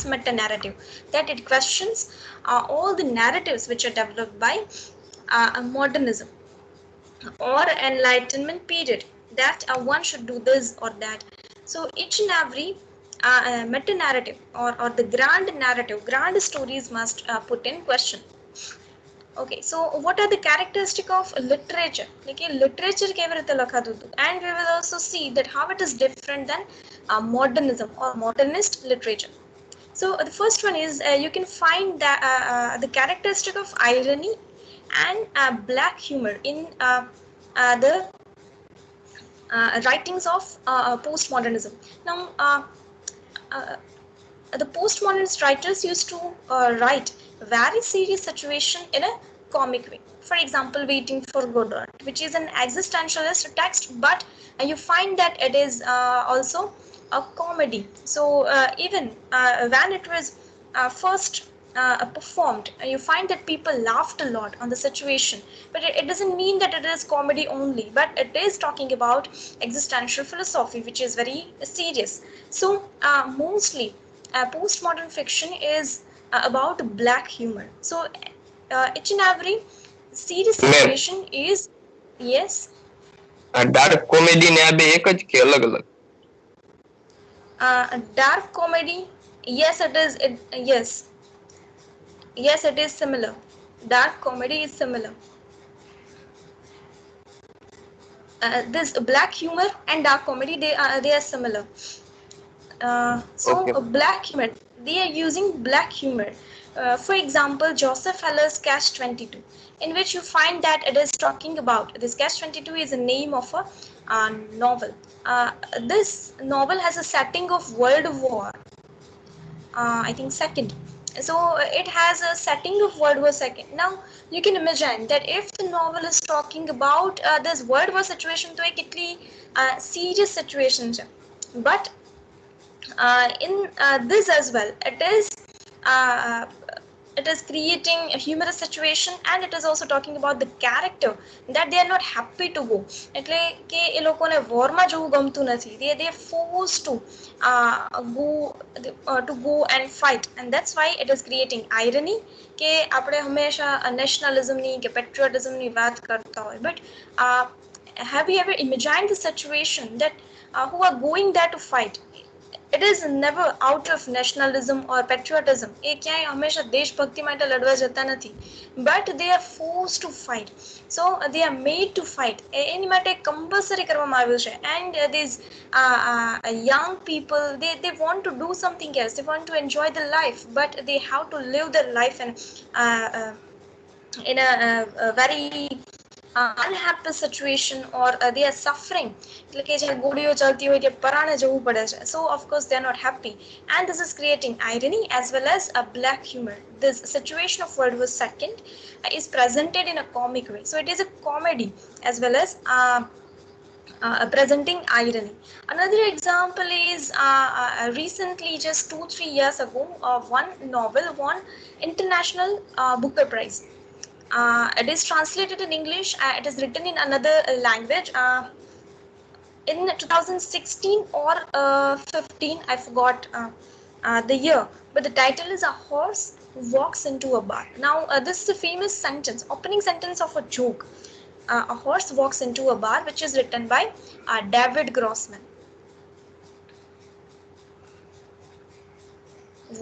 meta-narrative, that it questions all the narratives which are developed by modernism or enlightenment period, that one should do this or that. So each and every meta narrative or the grand narrative, grand stories must put in question. Okay, so what are the characteristics of literature? Like literature and we will also see that how it is different than modernism or modernist literature. So the first one is you can find the characteristic of irony and black humor in the writings of postmodernism. Now, uh, the postmodernist writers used to write very serious situation in a comic way. For example, Waiting for Godot, which is an existentialist text, but you find that it is also a comedy. So even when it was first performed, you find that people laughed a lot on the situation, but it doesn't mean that it is comedy only, but it is talking about existential philosophy, which is very serious. So mostly postmodern fiction is about black humor. So each and every serious situation is, yes, dark comedy ने आ બે એક જ કે અલગ અલગ dark comedy, yes it is, yes it is similar. Dark comedy is similar. This black humor and dark comedy, they are similar. Okay. Black humor, they are using black humor. For example, Joseph Heller's Catch 22, in which you find that it is talking about this. Catch 22 is a name of a novel. This novel has a setting of World War, I think second. So it has a setting of World War II. Now you can imagine that if the novel is talking about this World War situation, तो एक इतनी serious situation है. But in this as well, it is creating a humorous situation, and it is also talking about the character that they are not happy to go. એટલે કે એ લોકોને વોરમાં જવું ગમતું નથી. They are forced to go and fight, and that's why it is creating irony. કે આપણે હંમેશા nationalismની કે patriotismની વાત કરતા હોય, but have you ever imagined the situation that who are going there to fight? It is never out of nationalism or patriotism. એ ક્યાંય હંમેશા દેશભક્તિ માટે લડવા જતા નથી, but they are forced to fight. So they are made to fight. એની માટે compulsory કરવામાં આવ્યું છે. And these young people, they want to do something else. They want to enjoy their life, but they have to live their life in a very unhappy situation, or they are suffering. એટલે કે જે ગોળીઓ ચાલતી હોય કે પરાણે જવું પડે છે. So of course they are not happy, and this is creating irony as well as a black humor. This situation of World War II is presented in a comic way. So it is a comedy as well as presenting irony. Another example is recently, just 2-3 years ago, one novel won International Booker Prize. It is translated in English. It is written in another language. In 2016 or 15, I forgot the year, but the title is A Horse Walks into a Bar. Now, this is a famous sentence, opening sentence of a joke. A horse walks into a bar, which is written by David Grossman.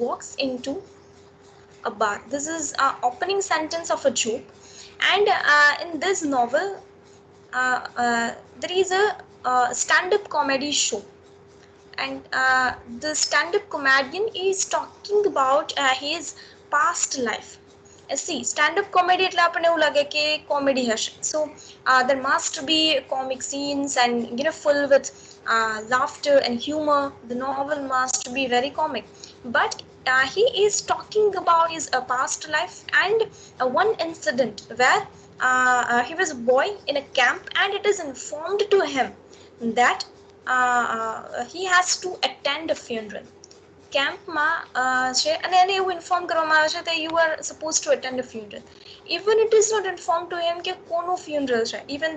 Walks into a bar. This is opening sentence of a joke, and in this novel there is a stand-up comedy show, and the stand-up comedian is talking about his past life. See, stand-up comedy એટલે આપણને એવું લાગે કે comedy હશે. So there must be comic scenes and full with laughter and humor. The novel must be very comic, but he is talking about his past life and one incident where he was a boy in a camp, and it is informed to him that he has to attend a funeral. Campમાં છે અને એને એવું inform કરવામાં આવે છે that you are supposed to attend a funeral. Even it is not informed to him કે કોનું funeral છે. Even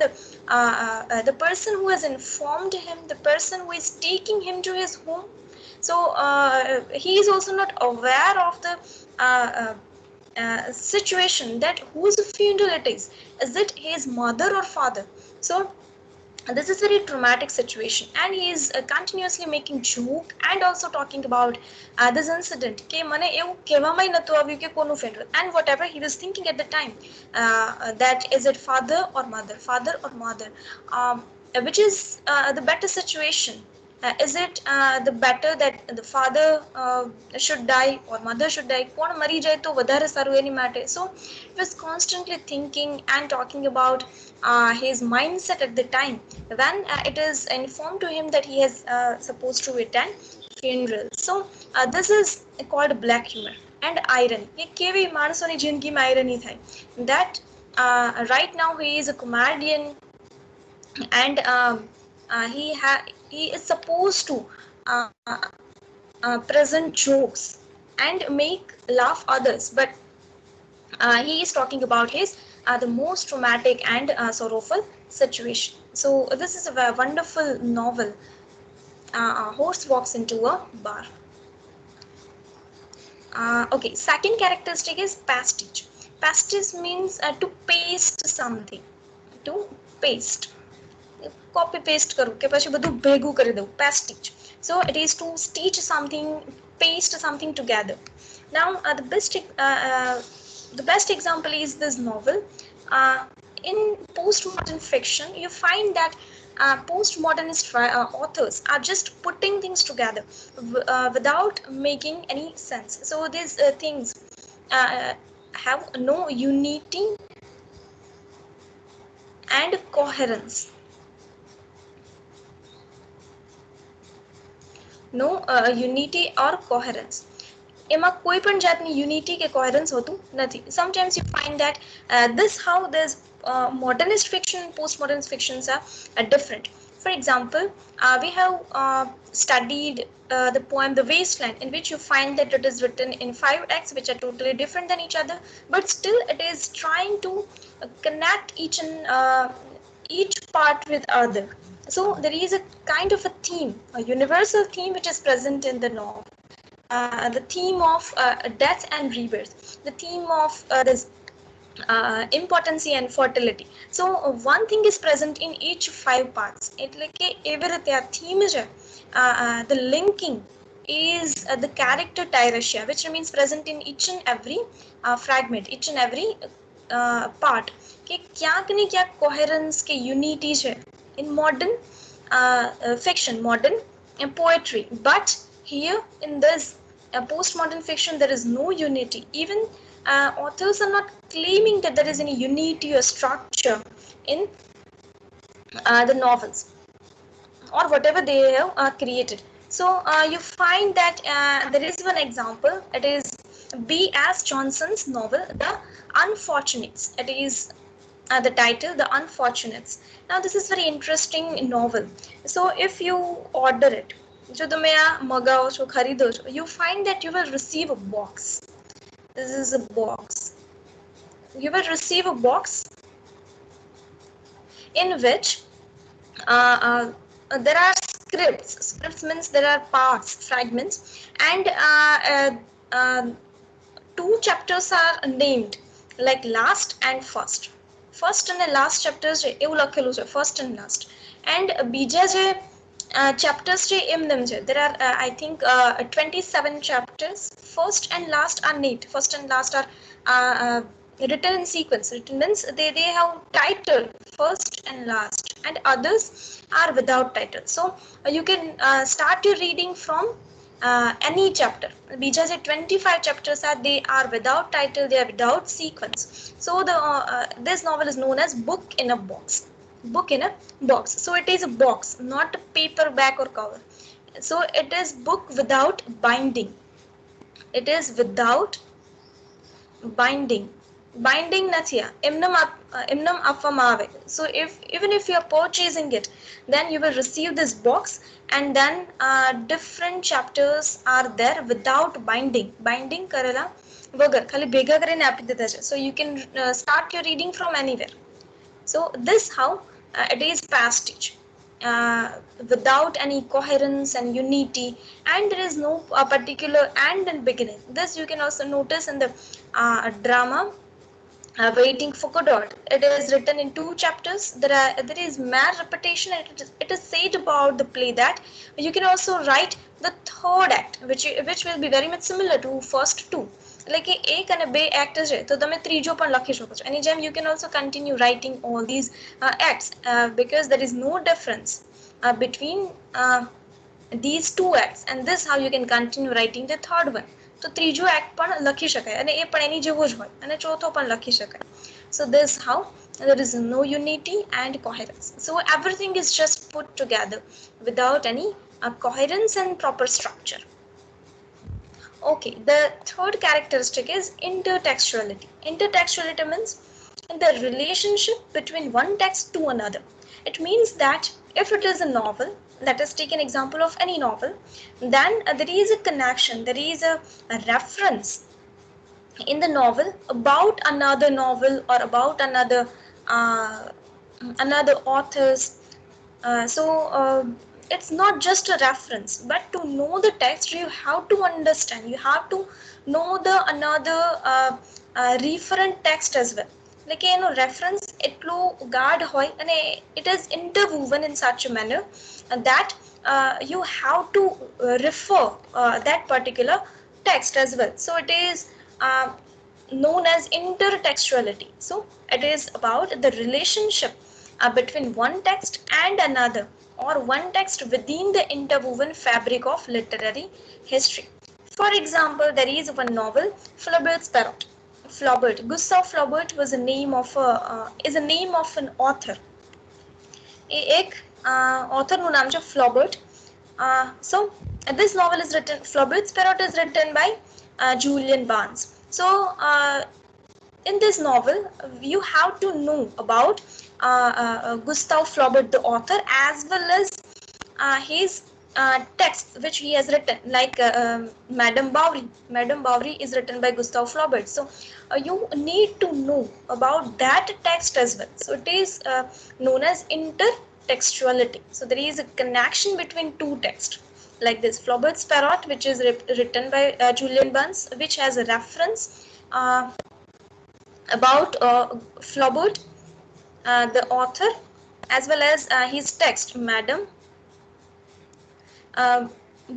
the person who has informed him, the person who is taking him to his home, So he is also not aware of the situation that whose funeral it is. Is it his mother or father? So this is very traumatic situation, and he is continuously making joke and also talking about this incident કે મને એવું કહેવામાં નતું આવ્યું કે કોનું funeral, and whatever he was thinking at the time, that is it father or mother, which is the better situation. Is it the better that the father should die or mother should die? કોણ મરી જાય તો વધારે સારું એની માટે. So he was constantly thinking and talking about his mindset at the time when it is informed to him that he is supposed to attend funeral. So this is called black humor and irony. એ કેવી માણસોની જિંદગીમાં irony થાય that right now he is a comedian, and he is supposed to present jokes and make laugh others, but he is talking about his the most traumatic and sorrowful situation. So this is a wonderful novel. A horse walks into a bar. Okay, second characteristic is pastiche. Pastiche means to paste something, to paste, copy paste કરું કે પછી બધું ભેગું કરી દઉં, pastiche. So it is to stitch something, paste something together. Now the best example is this novel. In postmodern fiction you find that postmodernist authors are just putting things together without making any sense. So these things have no unity and coherence. No unity or coherence. એમાં કોઈ પણ જાતની unity કે કોહેરન્સ હોતું નથી. Sometimes you find that this how this modernist fiction and postmodernist fictions are different. For example, we have studied the poem The Wasteland, in which you find that it is written in 5 acts which are totally different than each other, but still it is trying to connect each part with other. So there is a kind of a theme, a universal theme which is present in the novel. The theme of death and rebirth, the theme of this impotency and fertility. So one thing is present in each 5 parts. એટલે કે એવી રીતે આ theme છે, the linking is the character tyresia, which remains present in each and every fragment, each and every part. કે ક્યાંક ને ક્યાંક coherence કે unity છે in modern fiction, modern poetry, but here in this postmodern fiction there is no unity. Even authors are not claiming that there is any unity or structure in the novels or whatever they have created. So you find that there is one example. It is B.S. Johnson's novel The Unfortunates. It is the title The Unfortunates. Now this is very interesting novel. So if you order it, જો તમે આ મગાવો છો, ખરીદો છો, you find that you will receive a box. This is a box. You will receive a box in which there are scripts. Scripts means there are parts, fragments, and 2 chapters are named like last and first. First and the last chapters છે એવું લખેલું છે, first and last. And બીજા જે chapters છે એમ છે. There are I think 27 chapters. First and last are named. First and last are written in sequence. Written means they have title first and last, and others are without title. So you can start your reading from any chapter. બીજા જે 25 chapters are, they are without title, they are without sequence. So the this novel is known as book in a box. Book in a box. So it is a box, not a paperback or cover. So it is book without binding. It is without binding. Binding નથી આ એમનેમ આપવામાં આવે. So even if you are purchasing it, then you will receive this box, and then different chapters are there without binding. Binding કરેલા વગર ખાલી ભેગા કરીને આપી દીધા છે. So you can start your reading from anywhere. So this how it is pastiche. without any coherence and unity, and there is no particular end and beginning. This you can also notice in the drama Waiting for Godot. It is written in 2 chapters. There is mere repetition. It is said about the play that you can also write the third act, which will be very much similar to first two. Like એક અને બે act છે તો તમે ત્રીજો પણ લખી શકો છો. Any time you can also continue writing all these acts because there is no difference between these two acts, and this how you can continue writing the third one. તો ત્રીજો એક્ટ પણ લખી શકાય અને એ પણ એની જેવો જ હોય અને ચોથો પણ લખી શકાય. So this how there is no unity and coherence. So everything is just put together without any coherence and proper structure. Okay, the third characteristic is intertextuality. Intertextuality means the relationship between one text to another. It means that if it is a novel, let us take an example of any novel, then there is a connection, there is a reference in the novel about another novel or about another authors. It's not just a reference, but to know the text you have to understand, you have to know the another referent text as well. Like reference એટલો ગાઢ હોય અને it is interwoven in such a manner that you have to refer that particular text as well. So it is known as intertextuality. So it is about the relationship between one text and another, or one text within the interwoven fabric of literary history. For example, there is one novel, Flaubert's Parrot. Flaubert, Gustave Flaubert was a name of is a name of an author. एक author નું નામ છે Flaubert. So this novel is written, Flaubert's Parrot is written by Julian Barnes. So in this novel you have to know about Gustave Flaubert the author, as well as his texts which he has written, like Madame Bovary. Madame Bovary is written by Gustave Flaubert. So you need to know about that text as well. So it is known as intertextuality. So there is a connection between two texts, like this Flaubert's Parrot, which is written by Julian Barnes, which has a reference about Flaubert the author, as well as his text Madame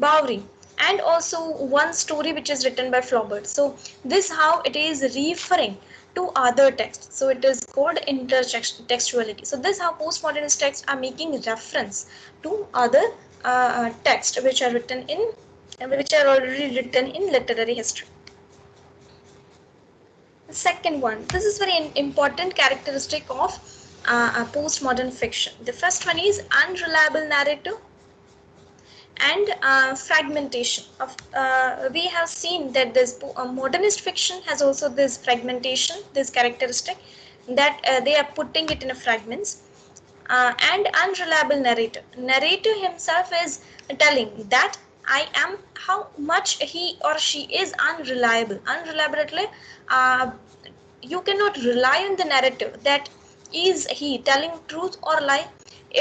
Bovary, and also one story which is written by Flaubert. So this how it is referring to other texts. So it is called intertextuality. So this how postmodernist texts are making reference to other texts which are already written in literary history. The second one, this is very important characteristic of postmodern fiction. The first one is unreliable narrative and fragmentation of we have seen that this modernist fiction has also this fragmentation, this characteristic, that they are putting it in a fragments. And unreliable narrator himself is telling that I am, how much he or she is unreliable. You cannot rely on the narrative, that is he telling truth or lie.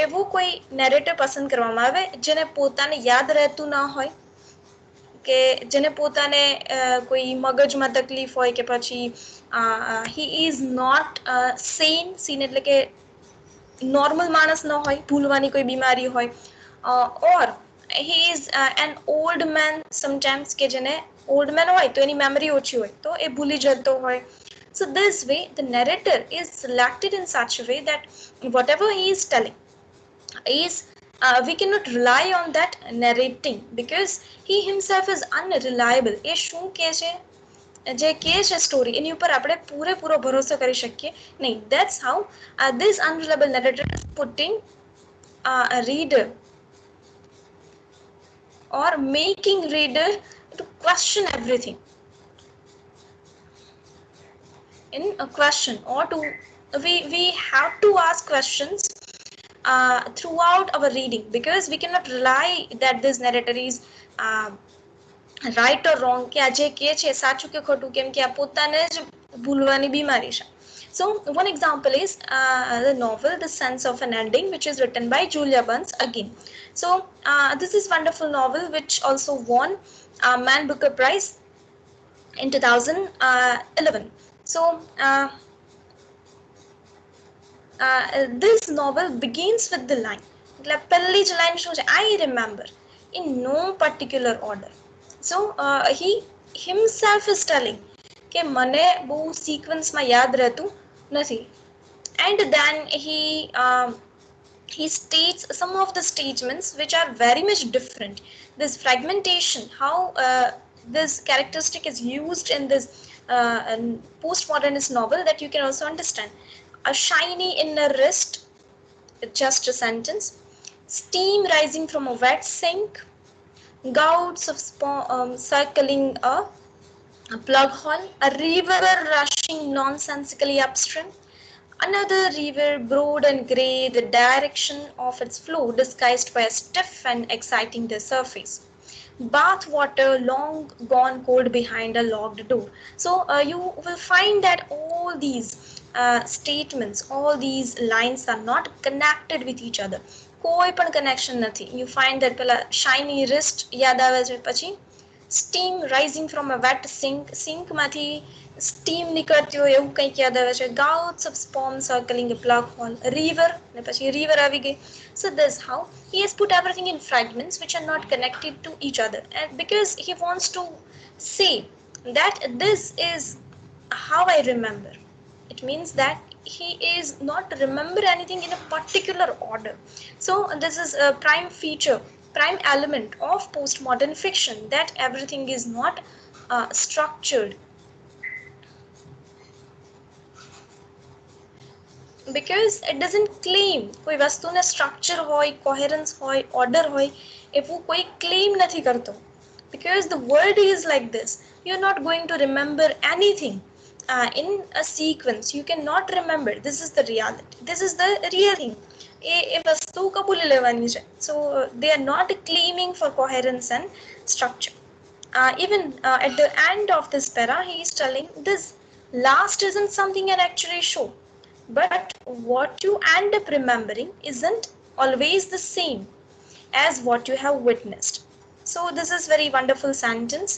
એવો કોઈ narrative પસંદ કરવામાં આવે જેને પોતાને યાદ રહેતું ના હોય, કે જેને પોતાને કોઈ મગજમાં તકલીફ હોય, કે પછી he is not sane એટલે કે નોર્મલ માણસ ન હોય, ભૂલવાની કોઈ બીમારી હોય, or he is an old man sometimes, કે જેને old man હોય તો એની મેમરી ઓછી હોય તો એ ભૂલી જતો હોય. So this way the narrator is selected in such a way that whatever he is telling is we cannot rely on that narrating, because he himself is unreliable. એ શું કહે છે, જે કહે છે સ્ટોરી, એની ઉપર આપણે પૂરેપૂરો ભરોસો કરી શકીએ નહીં. That's how this unreliable narrator is putting a reader or making reader to question everything in a question, or to we have to ask questions throughout our reading, because we cannot rely that this narrator is right or wrong, કે આ જે કહે છે સાચું કે ખોટું, કેમ કે આ પોતાને જ ભૂલવાની બીમારી છે. So one example is the novel The Sense of an Ending, which is written by Julia Burns again. So this is wonderful novel which also won Man Booker Prize in 2011. So this novel begins with the line, मतलब पहली जो line શું છે, I remember, in no particular order. So he himself is telling કે મને બહુ sequence માં યાદ રહેતું નથી. And then he states some of the statements which are very much different. This fragmentation, how this characteristic is used in this postmodernist novel, that you can also understand. A shiny inner wrist, just a sentence. Steam rising from a wet sink. Gouts of circling a plug hole. A river rushing nonsensically upstream. Another river, broad and grey, the direction of its flow disguised by a stiff and exciting surface. Bath water long gone cold behind a locked door. So you will find that all these statements, all these lines are not connected with each other. કોઈ પણ connection નથી. You find that પેલા shiny wrist યાદ આવે છે, પછી steam rising from a wet sink માંથી steam નીકળતી હોય એવું કંઈક યાદ આવે છે. Gouts of sperm circling a plug hole. River ને પછી river આવી ગઈ. So this how he has put everything in fragments which are not connected to each other, and because he wants to say that this is how I remember. It means that he is not remember anything in a particular order. So this is a prime feature, prime element of postmodern fiction, that everything is not structured, because it doesn't claim કોઈ વસ્તુને structure હોય, coherence હોય, order હોય, એવું કોઈ claim નથી કરતો. Because the world is like this, you're not going to remember anything in a sequence. You cannot remember. This is the reality, this is the real thing. એ વસ્તુ કબૂલી લેવાની છે. So they are not claiming for coherence and structure. Even at the end of this para, he is telling this last isn't something I actually show, but what you end up remembering isn't always the same as what you have witnessed. So this is very wonderful sentence.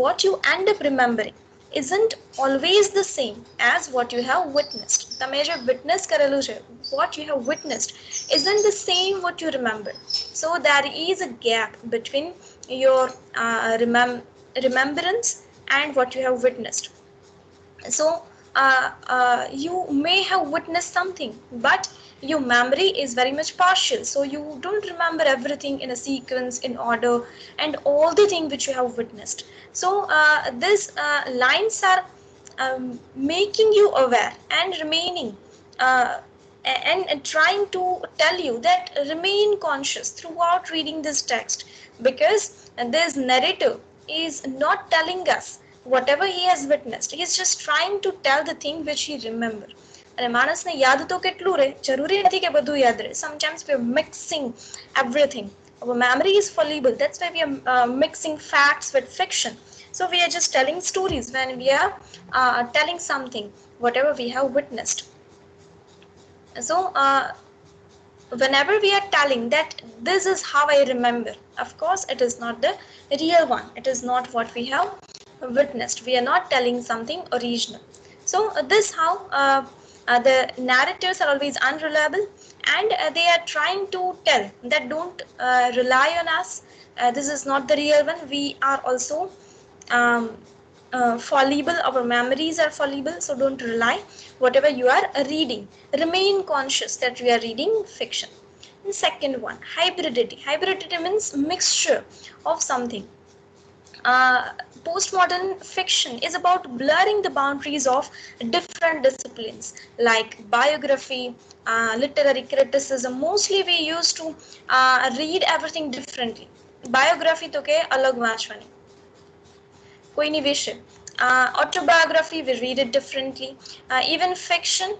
What you end up remembering isn't always the same as what you have witnessed. તમે જે witness કરેલું છે, what you have witnessed isn't the same what you remember. So there is a gap between your remembrance and what you have witnessed. So you may have witnessed something, but your memory is very much partial, so you don't remember everything in a sequence, in order, and all the things which you have witnessed. So these lines are making you aware and remaining and trying to tell you that remain conscious throughout reading this text, because this narrator is not telling us whatever he has witnessed. He is just trying to tell the thing which he remember. અને માણસને યાદ તો કેટલું રહે, જરૂરી નથી કે બધું યાદ રહે. Sometimes we are mixing everything. Our memory is fallible. That's why we are mixing facts with fiction. So we are just telling stories when we are telling something, whatever we have witnessed. So whenever we are telling that this is how I remember, of course it is not the real one. It is not what we have witnessed. We are not telling something original. So this how the narrators are always unreliable, and they are trying to tell that don't rely on us. This is not the real one. We are also fallible. Our memories are fallible, so don't rely. Whatever you are reading, remain conscious that you are reading fiction. And second one, hybridity. Hybridity means mixture of something. Postmodern fiction is about blurring the boundaries of different disciplines like biography, literary criticism. Mostly we used to read everything differently. Biography તો કે અલગ વાંચવાની, કોઈની વિશે. Autobiography, we read it differently. Even fiction,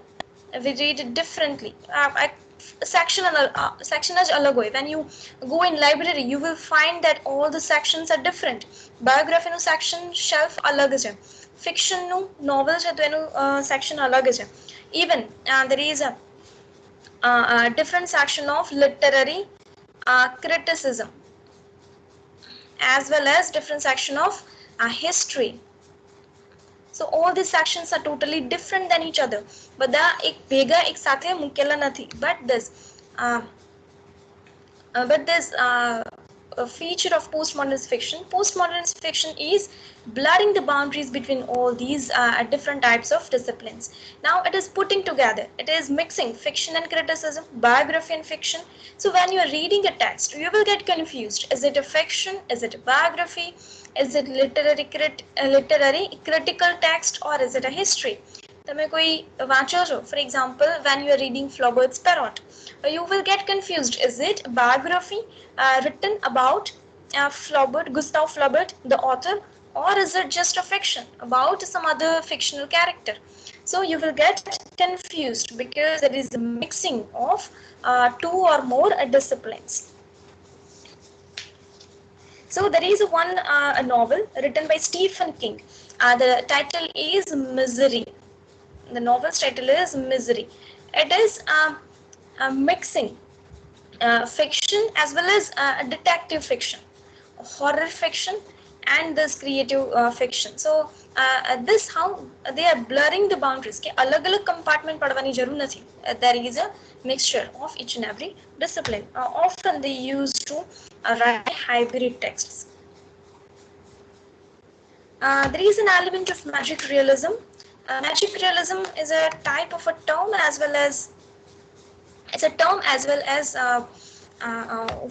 we read it differently. Section જ અલગ હોય. When you go in library, you will find that all the sections are different. Biography નું section shelf અલગ છે. ફિક્શનનું નોવેલ છે તો એનું સેક્શન અલગ છે. Even there is a different section of literary criticism, as well as different section of history. So all these sections are totally different than each other. બધા એક ભેગા એક સાથે મૂકેલા નથી. But this a feature of postmodernist fiction. Postmodernist fiction is blurring the boundaries between all these different types of disciplines. Now it is putting together, it is mixing fiction and criticism, biography and fiction. So when you are reading a text, you will get confused. Is it a fiction? Is it a biography? Is it literary critical text, or is it a history? તમે કોઈ વાંચો છો, for example, when you are reading Flaubert's Perrault, you will get confused. Is it a biography written about Flaubert, Gustave Flaubert, the author, or is it just a fiction about some other fictional character? So you will get confused because there is a mixing of two or more disciplines. So there is one a novel written by Stephen King. The title is Misery. The novel's title is Misery. It is mixing fiction as well as detective fiction, horror fiction, and this creative fiction. So this how they are blurring the boundaries કે અલગ અલગ compartment પડવાની જરૂર નથી. There is a mixture of each and every discipline. Often they use to write hybrid texts. There is an element of magic realism. Magic realism is a type of a term as well as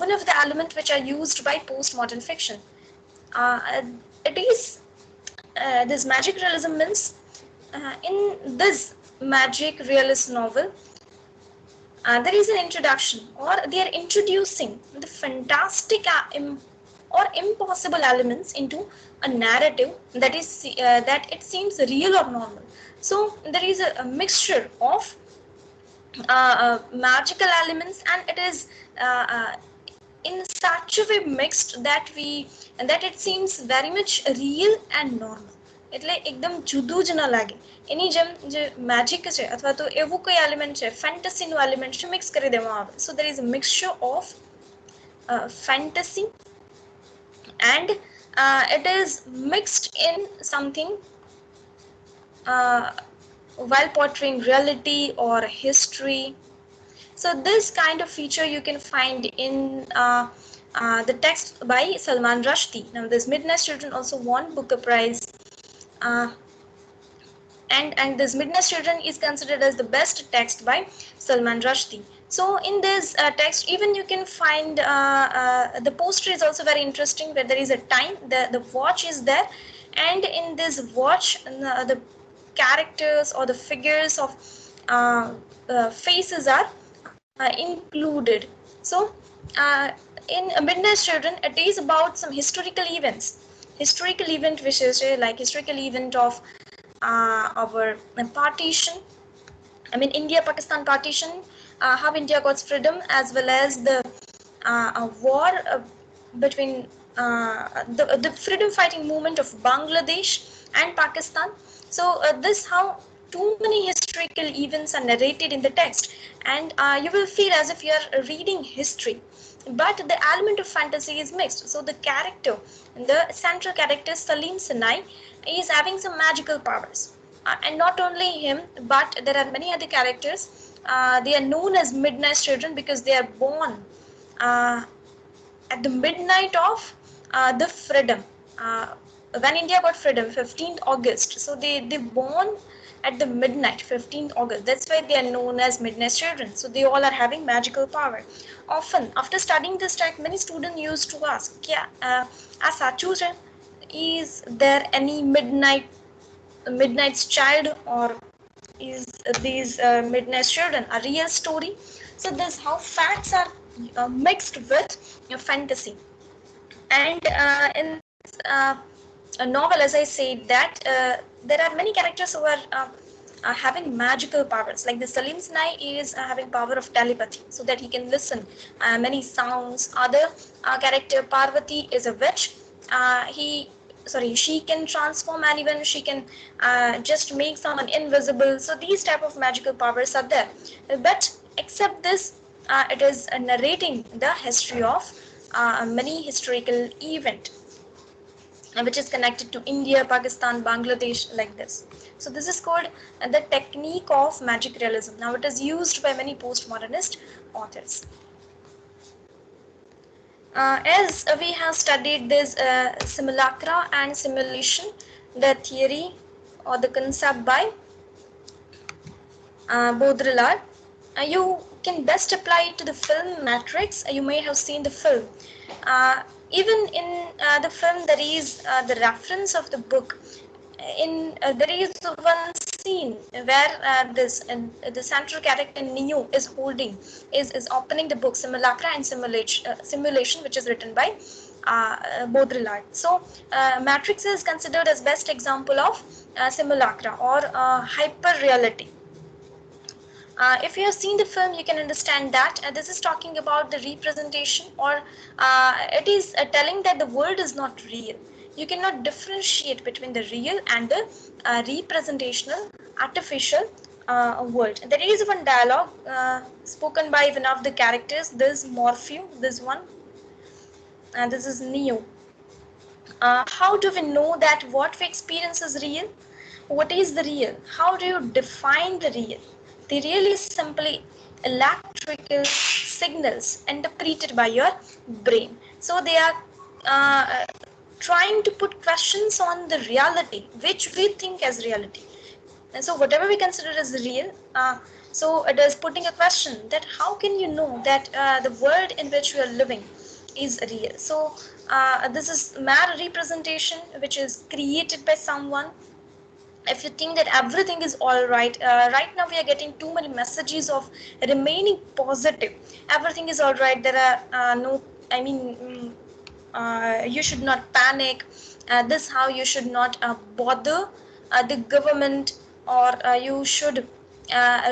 one of the elements which are used by postmodern fiction. It is this magic realism means in this magic realist novel there is an introduction, or they are introducing the fantastic or impossible elements into a narrative that is that it seems real or normal. So there is a mixture of magical elements, and it is in such a way mixed that it seems very much real and normal. એટલે એકદમ જુદું જ ન લાગે. એની જેમ જે magic છે અથવા તો એવું કોઈ એલિમેન્ટ છે, ફેન્ટસીનું એલિમેન્ટ છે, મિક્સ કરી દેવામાં આવે. So there is a mixture of fantasy, and it is mixed in something while portraying reality or history. So this kind of feature you can find in the text by Salman Rushdie. Now this Midnight Children also won Booker Prize, and this Midnight Children is considered as the best text by Salman Rushdie. So in this text, even you can find the poster is also very interesting, where there is a time, the watch is there, and in this watch the characters or the figures of faces are included. So in Midnight Children, it is about some historical event which is like historical event of our partition, I mean India-Pakistan partition, how India got freedom, as well as the war between the freedom fighting movement of Bangladesh and Pakistan. So this how too many historical events are narrated in the text, and you will feel as if you are reading history, but the element of fantasy is mixed. So the character, the central character Salim Sinai, is having some magical powers, and not only him, but there are many other characters. They are known as Midnight Children because they are born at the midnight of the freedom, when India got freedom, 15th August. So they born at the midnight, 15th August. That's why they are known as Midnight Children. So they all are having magical power. Often after studying this text, many students used to ask, is there any midnight's child, or is these Midnight Children a real story? So this how facts are mixed with fantasy. And in a novel, as I said, that there are many characters who are having magical powers. Like the Salim Sinai is having power of telepathy, so that he can listen many sounds. Other character Parvati is a witch. He sorry, she can transform anyone, she can just make someone invisible. So these type of magical powers are there, but except this, it is narrating the history of many historical event which is connected to India, Pakistan, Bangladesh, like this. So this is called the technique of magic realism. Now it is used by many postmodernist authors. As we have studied this simulacra and simulation, the theory or the concept by Baudrillard, you can best apply it to the film Matrix. You may have seen the film. Even in the film, there is the reference of the book. There is one scene where the central character Neo is holding, is opening the book Simulacra and Simulation, which is written by Baudrillard. So Matrix is considered as best example of simulacra or hyper reality. If you have seen the film, you can understand that this is talking about the representation, or it is telling that the world is not real. You cannot differentiate between the real and the representational artificial world. There is one dialogue spoken by one of the characters, this Morphew, this one, and this is Neo. How do we know that what we experience is real? What is the real? How do you define the real? The real is simply electrical signals interpreted by your brain. So they are uh, trying to put questions on the reality, which we think as reality. And so whatever we consider as real, so it is putting a question that how can you know that the world in which we are living is real. So this is mere representation which is created by someone. If you think that everything is all right, right now we are getting too many messages of remaining positive, everything is all right, there are no, I mean, you should not panic, this how you should not bother the government, or you should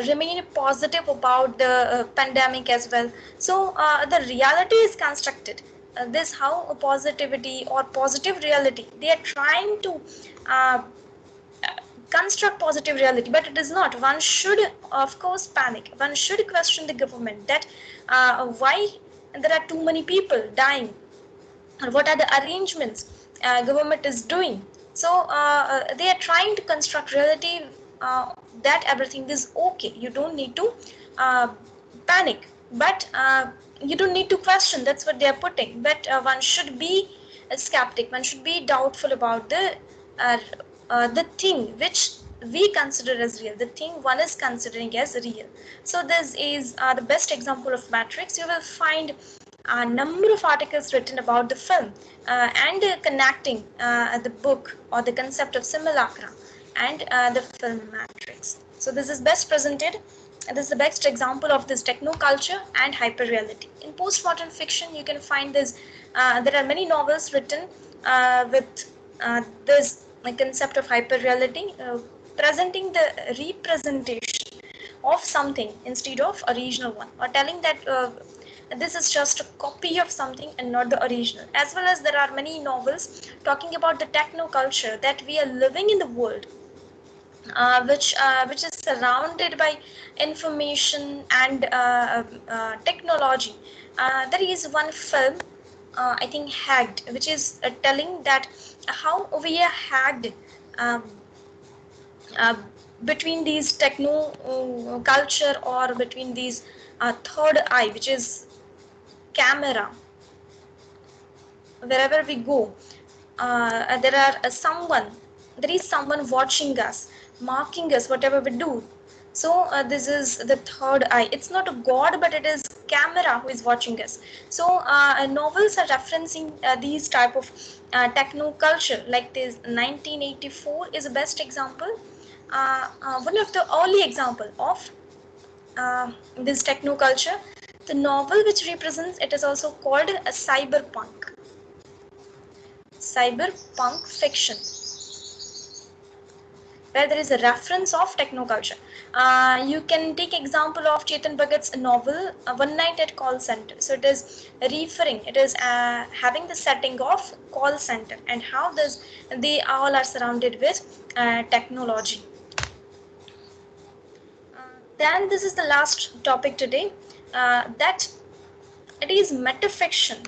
remain positive about the pandemic as well. So the reality is constructed, this how a positivity or positive reality, they are trying to uh, construct positive reality, but it is not. One should of course panic, one should question the government that why there are too many people dying, or what are the arrangements government is doing. So they are trying to construct reality that everything is okay, you don't need to uh, panic, but you don't need to question, that's what they are putting. But one should be a skeptic, one should be doubtful about uh, the thing which we consider as real, the thing one is considering as real. So this is the best example of Matrix. You will find a number of articles written about the film and connecting the book or the concept of simulacra and the film Matrix. So this is best presented. This is the best example of this techno culture and hyperreality. In postmodern fiction, you can find this. There are many novels written with this concept of hyperreality, presenting the representation of something instead of original one, or telling that this is just a copy of something and not the original. As well as there are many novels talking about the techno culture, that we are living in the world which is surrounded by information and technology. There is one film, I think Hacked, which is telling that how we are hacked um, uh, between these techno culture, or between these third eye, which is camera. Wherever we go, there is someone watching us, marking us whatever we do. So this is the third eye, it's not a god, but it is camera who is watching us. So novels are referencing these type of techno culture, like this 1984 is the best example, one of the early example of this techno culture. The novel which represents it is also called a cyberpunk fiction. where there is a reference of technoculture. You can take example of Chetan Bhagat's novel One Night at Call Center. So it is referring, it is having the setting of call center and how this they all are surrounded with technology. Then this is the last topic today, that it is metafiction.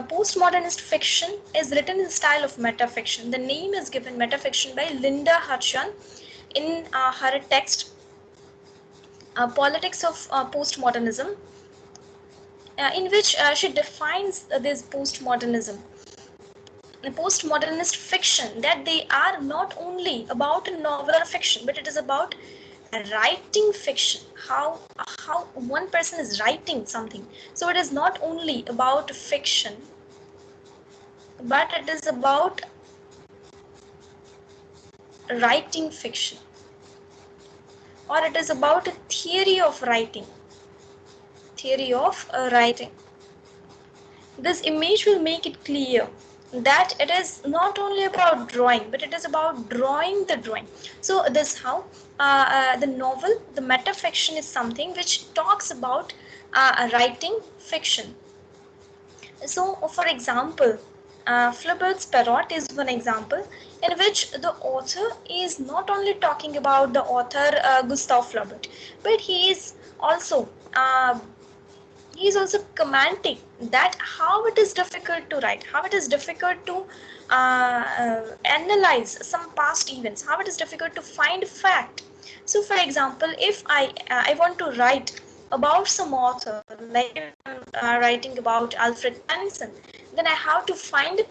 Postmodernist fiction is written in the style of metafiction. The name is given metafiction by Linda Hutcheon in her text Politics of Postmodernism, in which she defines this postmodernism. The postmodernist fiction, that they are not only about novel or fiction, but it is about writing fiction, how one person is writing something. So it is not only about fiction, but it is about writing fiction, or it is about a theory of writing. This image will make it clear that it is not only about drawing, but it is about drawing the drawing. So this how the novel, the metafiction, is something which talks about writing fiction. So for example, Flaubert's Perrault is one example in which the author is not only talking about the author Gustave Flaubert, but he is also commenting that how it is difficult to write, how it is difficult to analyze some past events, how it is difficult to find fact. So for example, if I want to write about some author, like if I'm writing about Alfred Tennyson, then I have to find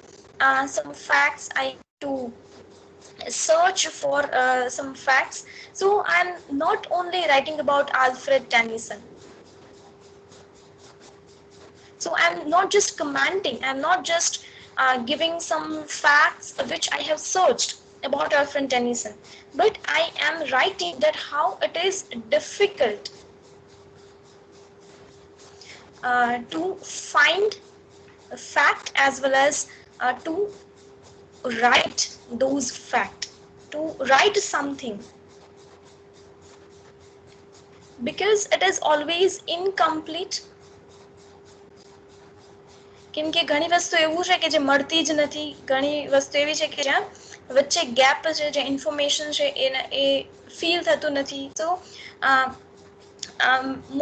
some facts, I have to search for some facts. So I'm not only writing about Alfred Tennyson, so I'm not just commenting, I'm not just giving some facts which I have searched about Alfred Tennyson, but I am writing that how it is difficult to find a fact, as well as to write those facts, to write something, because it is always incomplete. કેમ કે ઘણી વસ્તુ એવું છે કે જે મળતી જ નથી, ઘણી વસ્તુ એવી છે કે જ્યાં વચ્ચે ગેપ છે, જે ઇન્ફોર્મેશન છે એ ફીલ થતું નથી. So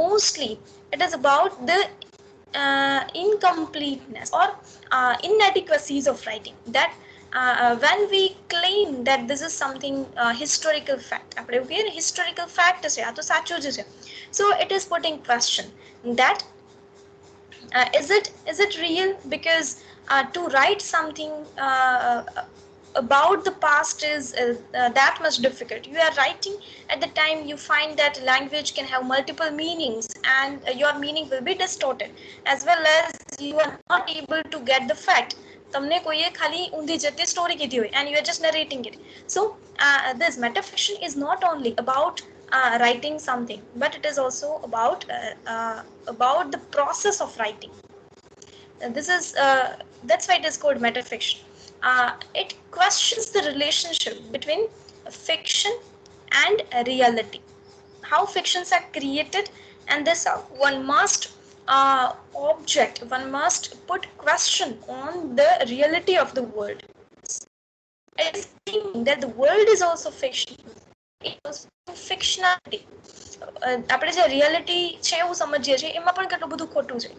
mostly it is about the incompleteness or inadequacies of writing, that when we claim that this is something historical fact, આપણે એવું કહીએ ને historical fact છે, આ તો સાચું જ છે. So it is putting question that is it real? Because to write something about the past is that much difficult. You are writing at the time, you find that language can have multiple meanings, and your meaning will be distorted, as well as you are not able to get the fact. તમને કોઈએ ખાલી ઊંધી જતી story કીધી હોય and you are just narrating it. So this metafiction is not only about writing something, but it is also about the process of writing. This is that's why it is called metafiction. It questions the relationship between fiction and reality, how fictions are created, and this one must one must put question on the reality of the world. It is saying that the world is also fiction, it was fictionality. આપણે જે reality છે એવું સમજીએ છીએ, એમાં પણ કેટલું બધું ખોટું છે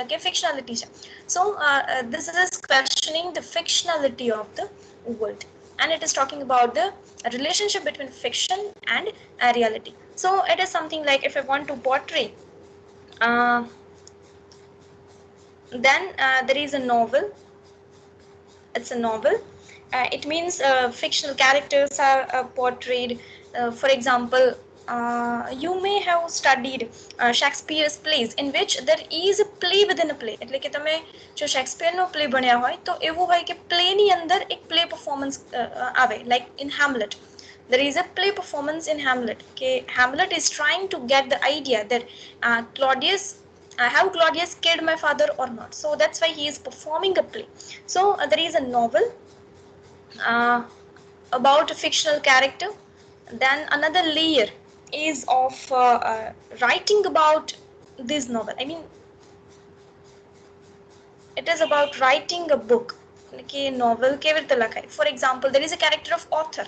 કે ફિક્શનાલિટી છે. સો this is questioning the fictionality of the world, and it is talking about the relationship between fiction and reality. So it is something like, if I want to portray, then there is a novel. It's a novel. It means fictional characters are portrayed. For example, you may have studied Shakespeare's plays, in which there is a play within a play. એટલે કે તમે જો શેક્સપિયરનો play ભણ્યા હોય તો એવું હોય કે પ્લેની અંદર એક પ્લે પરફોર્મન્સ આવે, like in Hamlet. There is a play performance in Hamlet. Okay, Hamlet is trying to get the idea that Claudius have Claudius killed my father or not? So that's why he is performing a play. So there is a novel uh, about a fictional character. Then another layer is of writing about this novel. I mean, it is about writing a book. कि novel केवल तलक है. For example, there is a character of author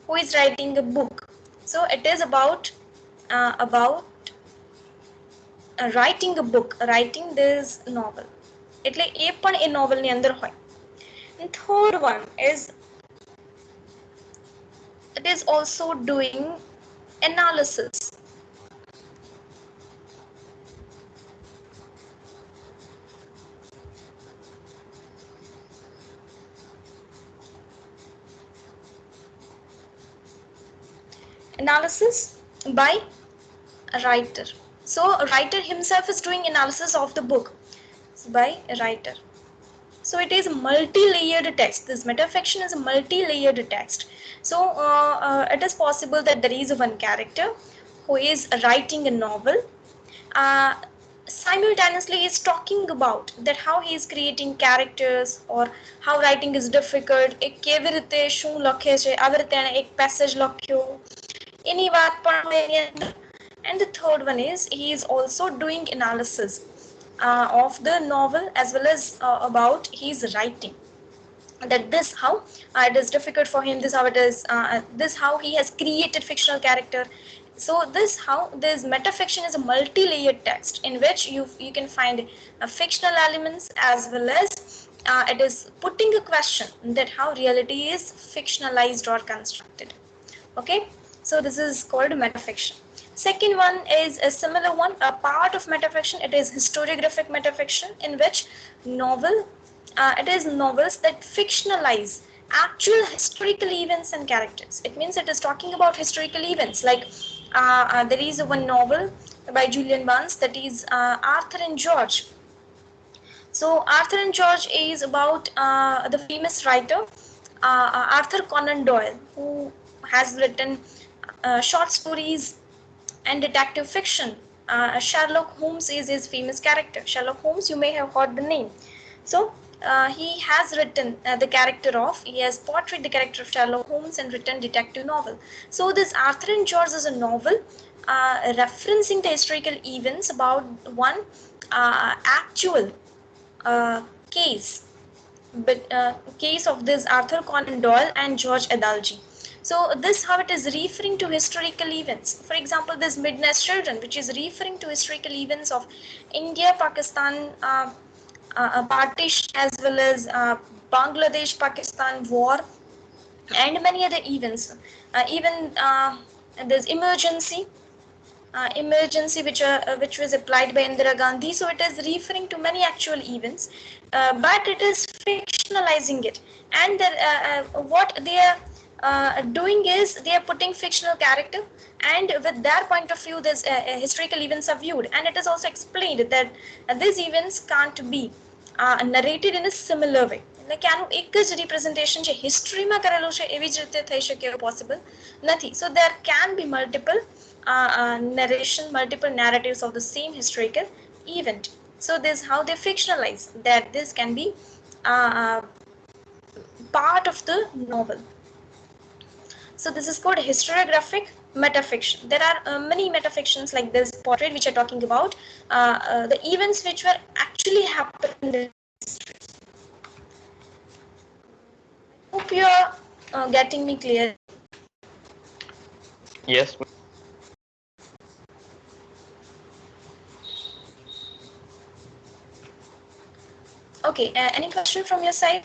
who is writing a book. So it is about writing a book, writing this novel. એટલે એ પણ એ novel ની અંદર હોય. And third one is it is also doing analysis. Analysis by a writer. So a writer himself is doing analysis of the book by a writer. So it is a multi-layered text. This metafiction is a multi-layered text. So it is possible that there is one character who is writing a novel. Simultaneously is talking about that how he is creating characters or how writing is difficult. એક કેવી રીતે શું લખે છે, આવી રીતે એને એક passage લખ્યો, એની વાત પણ હોય એની અંદર. And the third one is he is also doing analysis of the novel as well as about his writing, that this how it is difficult for him, this how it is, this how he has created fictional character. So this how this metafiction is a multi-layered text in which you can find fictional elements as well as it is putting a question that how reality is fictionalized or constructed. Okay, so this is called metafiction. Second one is a similar one, a part of metafiction. It is historiographic metafiction, in which novel it is novels that fictionalize actual historical events and characters. It means it is talking about historical events. Like there is one novel by Julian Barnes, that is Arthur and George. So Arthur and George is about the famous writer Arthur Conan Doyle, who has written short stories and detective fiction. Sherlock Holmes is his famous character. Sherlock Holmes, you may have heard the name. So he has written he has portrayed the character of Sherlock Holmes and written detective novel. So this Arthur and George is a novel referencing the historical events about one actual case, but case of this Arthur Conan Doyle and George Adalji. So this how it is referring to historical events. For example, this Midnight Children, which is referring to historical events of India, Pakistan partition, as well as Bangladesh Pakistan war, and many other events. Even there's emergency which was applied by Indira Gandhi. So it is referring to many actual events, but it is fictionalizing it. And what they are doing is they are putting fictional character, and with their point of view, this historical events are viewed, and it is also explained that these events can't be narrated in a similar way. એટલે કે આનું એક જ representation છે historyમાં કરેલું છે એવી જ રીતે થઈ શકે એવું possible નથી. So there can be multiple narration, multiple narratives of the same historical event. So this is how they fictionalize that this can be part of the novel. So this is called historiographic metafiction. There are many metafictions like this portrait which are talking about the events which were actually happened in history. Hope you are getting me clear. Yes. Okay, any question from your side?